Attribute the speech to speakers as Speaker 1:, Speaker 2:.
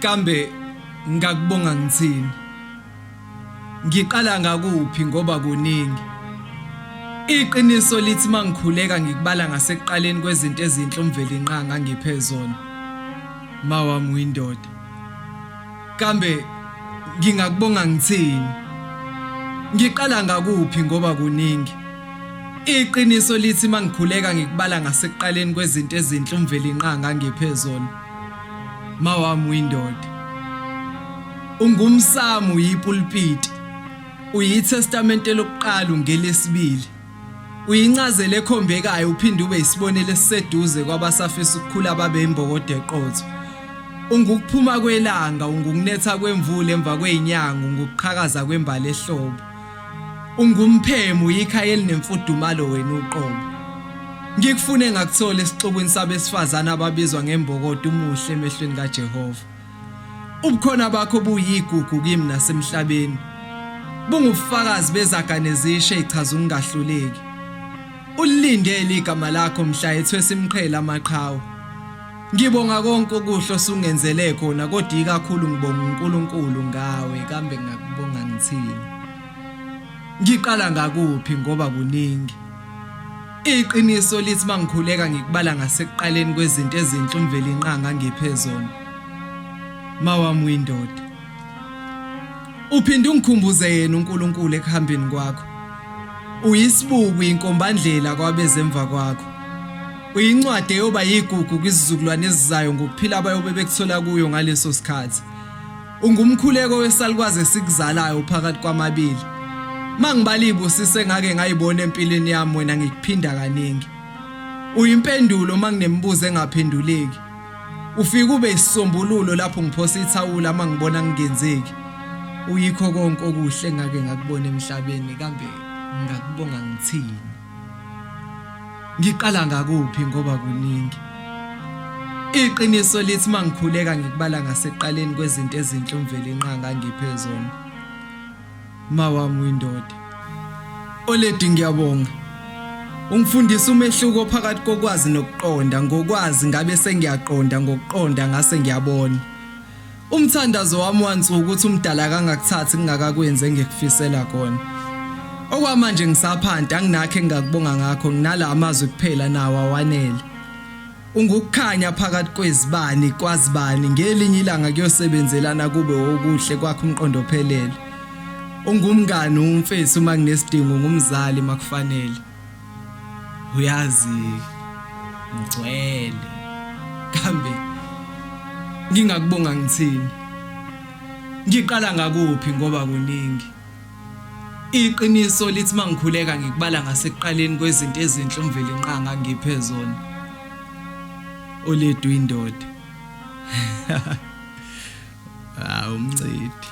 Speaker 1: Kambe ngakubonga ngithini? Ngiqala ngakuphi ngoba kuningi. Iqiniso lithi mangikhuleka ngikubala ngasekuqaleni kwezinto ezinhle umveli inqanga ngiphezona. Mawami uyindoda. Kambe ngingakubonga ngithini? Ngiqala ngakuphi ngoba kuningi. Iqiniso lithi mangikhuleka ngikubala ngasekuqaleni kwezinto ezinhle umveli inqanga ngiphezona. Mawami uyindoda. Ungumsamo uyipulpiti. Uyitestamente lokuqala ungelesibili. Uyincazelo ekhombekayo uphinde ube isibonelo esiseduze kwabasafisa ukukhula babe imbokodo eqotho. Ungukuphuma kwelanga, ungukunetha kwemvula emva kwezinyanga, ungukuqhakaza kwembali ehlobo. Ungumphemo uyikhaya elinemfudumalo wena uqobo. Ngikufune ngakuthola esixukwini sabesifazane ababizwa ngembokodo umuhle emehlweni kaJehova. Ubukhona bakho buyigugu kimi nasemhlabeni. Bungufakazi bezagane ezisha ezichaza ungahluleki. Ulindele igama lakho mhla ethwesa imqhele amaqhawe. Ngibonga konke okuhle osungenzele khona kodwa ikakhulu ngibonga uNkulunkulu ngawe kambe ngakubonga ngithini. Ngiqala ngakuphi ngoba kuningi. Iqiniso lithi mangikhuleka ngikubala ngasekuqaleni kwezinto ezinhle umveli inqanga ngiphezona. Mawami uyindoda. Uphinde ungikhumbuze yena uNkulunkulu ekuhambeni kwakho. Uyisibuku inkombandlela kwabezemva kwakho. Uyincwadi eyoba yigugu kwisizukulwane esizayo ngokuphila abayobe bekuthola kuyo ngaleso sikhathi. Ungumkhuleko wesalukwazi esikuzalayo phakathi kwamabili. Mangibala ibusise ngake ngayibona empilweni yami wena ngikuphinda kaningi. Uyimpendulo manginemibuzo engaphenduleki. Ufika ube isisombululo lapho ngiphosa ithawula mangibona ngingenzeki. Uyikho konke okuhle ngake ngakubona emhlabeni kambe ngakubonga ngithini. Ngiqala ngakuphi ngoba kuningi. Iqiniso lithi mangikhuleka ngikubala ngasekuqaleni kwezinto ezinhle umveli inqanga ngiphezona. Mawami uyindoda. Oledi ngiyabonga. Ungifundisa umehluko phakathi kokwazi nokuqonda. Ngokwazi ngabe sengiyaqonda, ngokuqonda ngase ngiyabona. Umthandazo wami wansuku ukuthi umdala kangakuthathi ngingakakwenze engikufisela khona. Okwamanje ngisaphanda anginakho engakubonga ngakho nginala amazwi kuphela nawo awanele. Ungukukhanya phakathi kwezibani kwazibani ngelinye ilanga kuyosebenzelana kube okuhle kwakho umqondo ophelele. Ungumngani umfethu uma kunesidingo ngumzali makufanele. Uyazi ngicwele kambe ngingakubonga ngithini. Ngiqala ngakuphi ngoba kuningi. Iqiniso lithi mangikhuleka ngikubala ngasekuqaleni kwezinto ezinhle umveli inqanga ngiphezona. Oledu indoda. Umncidi.